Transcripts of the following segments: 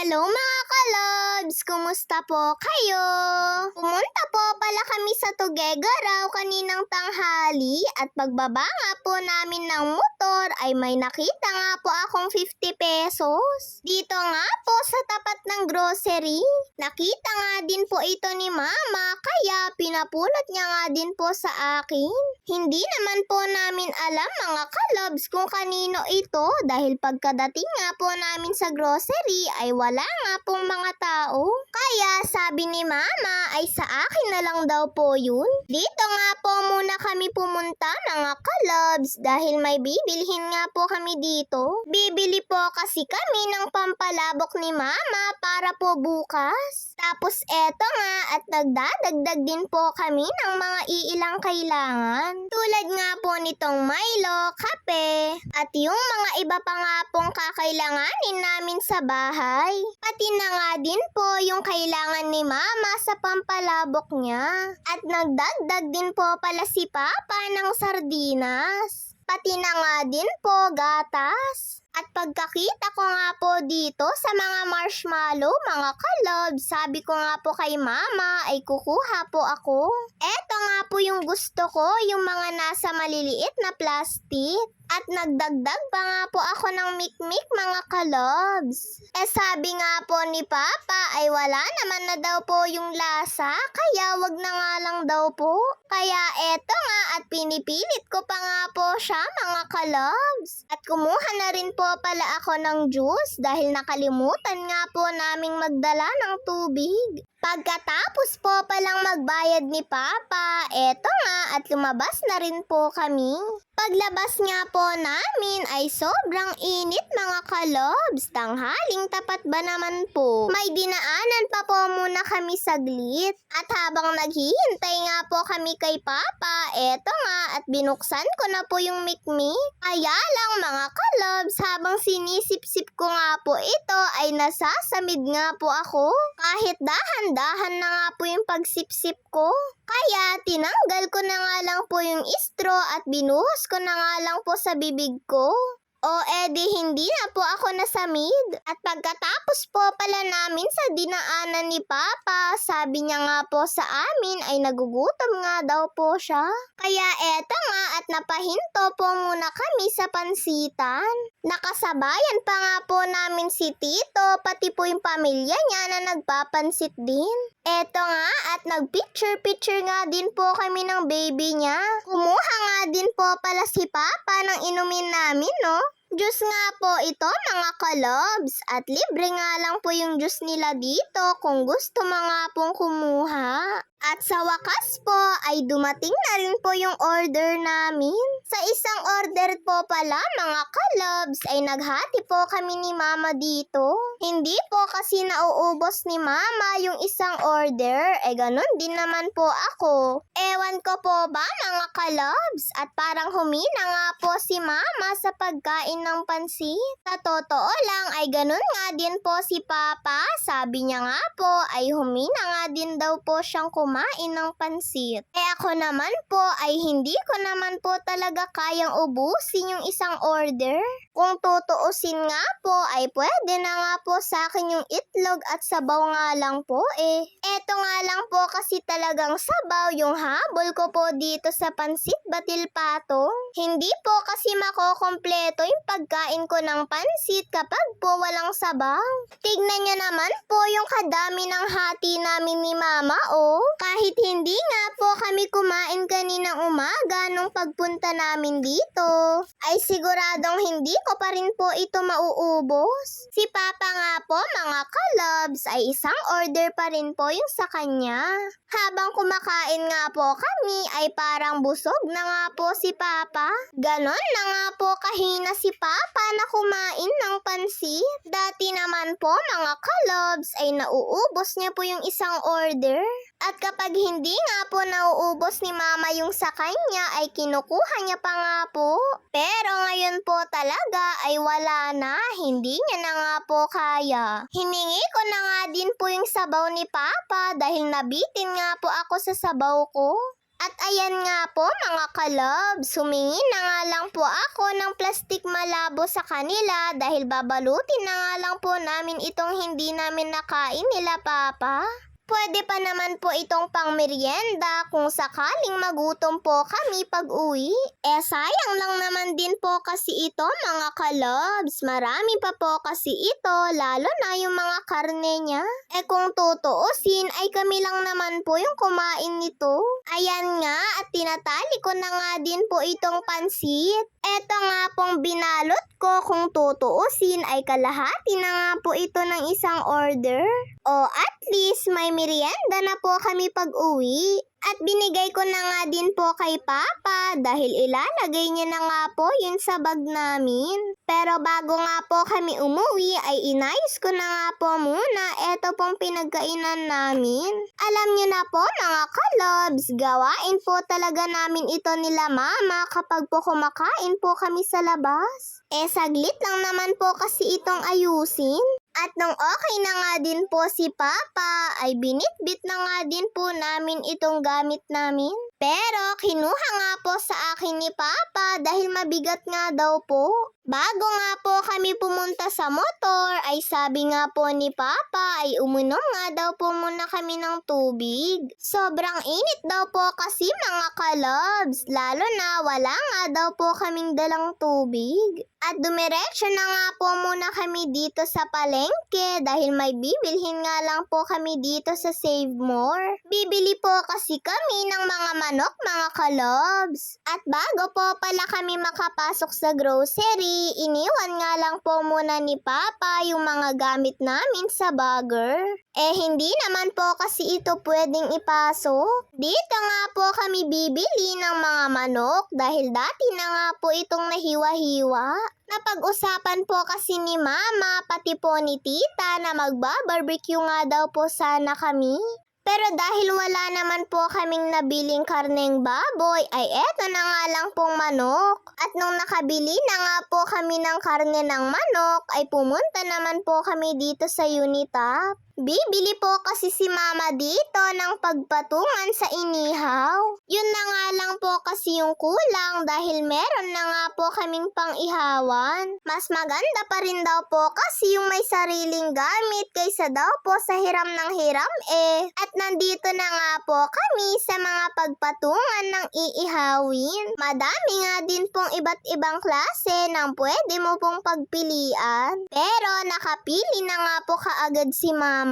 Hello mga kalobs! Kumusta po kayo? Pumunta po pala kami sa Tuguegarao kaninang tanghali at pagbaba nga po namin ng motor ay may nakita nga po akong 50 pesos. Dito nga po sa tapat ng grocery. Nakita nga din po ito ni mama kaya pinapulot niya nga din po sa akin. Hindi naman po namin alam mga kalobs kung kanino ito dahil pagkadating nga po namin sa grocery ay wala nga pong mga tao. Kaya sabi ni mama ay sa akin na lang daw po yun. Dito nga po muna kami pumunta mga kalobs dahil may bibilhin nga po kami dito. Bibili po kasi kami ng pampalabok ni mama para po bukas. Tapos eto nga at nagdadagdag din po kami ng mga iilang kailangan. Tulad nga po nitong Milo, kape, at yung mga iba pa nga pong kakailanganin namin sa bahay. Pati na nga din po yung kailangan ni mama sa pampalabok niya. At nagdagdag din po pala si papa ng sardinas. Pati na nga din po gatas. At pagkakita ko nga po dito sa mga marshmallow, mga kalobs, sabi ko nga po kay mama ay kukuha po ako. Eto nga po yung gusto ko, yung mga nasa maliliit na plastic. At nagdagdag pa nga po ako ng mikmik mga kalobs. Sabi nga po ni papa ay wala naman na daw po yung lasa, kaya wag na nga lang daw po. Kaya eto nga at pinipilit ko pa nga po siya mga kalobs. At kumuha na rin po pala ako ng juice dahil nakalimutan nga po naming magdala ng tubig. Pagkatapos po palang magbayad ni papa, eto nga at lumabas na rin po kami. Paglabas nga po namin ay sobrang init mga kalobs. Tanghaling tapat ba naman po? May dinaanan pa po muna kami saglit. At habang naghihintay nga po kami kay papa, eto nga at binuksan ko na po yung mikmik. Kaya lang mga kalobs, habang sinisip-sip ko nga po ito ay nasasamid nga po ako. Kahit dahan-dahan na nga po yung pagsipsip ko. Kaya tinanggal ko na nga lang po yung straw at binuhos ko na nga lang po sa bibig ko. O edi hindi na po ako nasamid. At pagkatapos po pala namin sa dinaanan ni papa, sabi niya nga po sa amin ay nagugutom nga daw po siya. Kaya eto nga at napahinto po muna kami sa pansitan. Nakasabayan pa nga po namin si Tito, pati po yung pamilya niya na nagpapansit din. Eto nga at nagpicture-picture nga din po kami ng baby niya. Kumuha nga din po pala si papa ng inumin namin, no? Juice nga po ito mga kalobs at libre nga lang po yung juice nila dito kung gusto mga pong kumuha. At sa wakas po ay dumating na rin po yung order namin. Sa isang order po pala mga kalobs ay naghati po kami ni mama dito. Hindi po kasi nauubos ni mama yung isang order, ganun din naman po ako. Ewan ko po ba mga kalobs at parang humina nga po si mama sa pagkain ng pansit. Sa totoo lang ay ganun nga din po si papa, sabi niya nga po ay humina nga din daw po siyang kumain ng pansit. Ako naman po ay hindi ko naman po talaga kayang ubusin yung isang order. Kung tutuusin nga po ay pwede na nga po sa akin yung itlog at sabaw nga lang po Eto nga lang po kasi talagang sabaw yung habol ko po dito sa pansit batil patong. Hindi po kasi makokompleto yung pagkain ko ng pansit kapag po walang sabaw. Tignan niyo naman po yung kadami ng hati namin ni mama Kahit hindi nga po kami kumain kaninang umaga nung pagpunta namin dito, ay siguradong hindi ko pa rin po ito mauubos. Si papa nga po mga kalobs ay isang order pa rin po yung sa kanya. Habang kumakain nga po kami ay parang busog na nga po si papa. Ganon na nga po kahina si papa na kumain ng pansit. Dati naman po mga kalobs ay nauubos niya po yung isang order. At kapag hindi nga po nauubos ni mama yung sa kanya ay kinukuha niya pa nga po. Pero ngayon po talaga ay wala na, hindi niya na nga po kaya. Hiningi ko na nga din po yung sabaw ni papa dahil nabitin nga po ako sa sabaw ko. At ayan nga po mga kalobs, humingi na nga lang po ako ng plastic malabo sa kanila dahil babalutin na nga lang po namin itong hindi namin nakain nila Papa. Pwede pa naman po itong pangmeryenda kung sakaling magutom po kami pag-uwi. Sayang lang naman din po kasi ito mga kalobs. Marami pa po kasi ito, lalo na yung mga karne niya. Kung tutuusin ay kami lang naman po yung kumain nito. Ayan nga at tinatali ko na nga din po itong pansit. Eto nga pong binalot ko kung tutuusin ay kalahati na nga po ito ng isang order. O at least may merienda na po kami pag-uwi. At binigay ko na nga din po kay Papa dahil ilalagay niya na nga po yun sa bag namin. Pero bago nga po kami umuwi ay inayos ko na nga po muna eto pong pinagkainan namin. Alam niyo na po mga kalobs, gawain po talaga namin ito nila Mama kapag po kumakain po kami sa labas. Saglit lang naman po kasi itong ayusin. At nung okay na nga din po si Papa, ay binitbit na nga din po namin itong gamit namin. Pero kinuha nga po sa akin ni Papa dahil mabigat nga daw po. Bago nga po kami pumunta sa motor, ay sabi nga po ni Papa ay uminom nga daw po muna kami ng tubig. Sobrang init daw po kasi mga kalobs, lalo na wala nga daw po kaming dalang tubig. At dumiretso na nga po muna kami dito sa palengke dahil may bibilhin nga lang po kami dito sa Save More. Bibili po kasi kami ng mga manok mga kalobs. At bago po pala kami makapasok sa grocery, iniwan nga lang po muna ni Papa yung mga gamit namin sa bagger. Hindi naman po kasi ito pwedeng ipasok. Dito nga po kami bibili ng mga manok dahil dati na nga po itong nahiwa-hiwa. Napag-usapan po kasi ni Mama pati po ni Tita na magba-barbecue nga daw po sana kami. Pero dahil wala naman po kaming nabiling karneng baboy, ay eto na nga lang pong manok. At nung nakabili na nga po kami ng karne ng manok, ay pumunta naman po kami dito sa Unitap. Bibili po kasi si Mama dito ng pagpatungan sa inihaw. Yun na nga lang po kasi yung kulang dahil meron na nga po kaming pang-ihawan. Mas maganda pa rin daw po kasi yung may sariling gamit kaysa daw po sa hiram ng hiram At nandito na nga po kami sa mga pagpatungan ng iihawin. Madami nga din pong iba't ibang klase ng pwede mo pong pagpilian. Pero nakapili na nga po kaagad si Mama.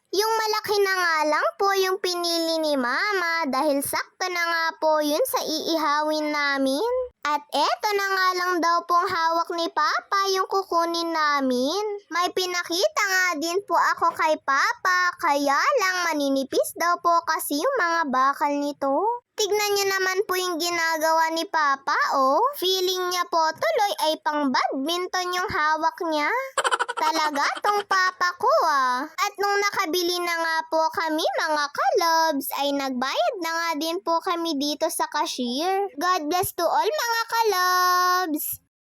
Yung malaki na nga lang po yung pinili ni Mama dahil sakto na nga po yun sa iihawin namin. At eto na nga lang daw pong hawak ni Papa yung kukunin namin. May pinakita nga din po ako kay Papa, kaya lang maninipis daw po kasi yung mga bakal nito. Tignan niyo naman po yung ginagawa ni Papa, oh. Feeling niya po tuloy ay pang badminton yung hawak niya. Talaga tong Papa ko ah. At nung nakabili na nga po kami mga kalobs, ay nagbayad na nga din po kami dito sa cashier. God bless to all mga kalobs!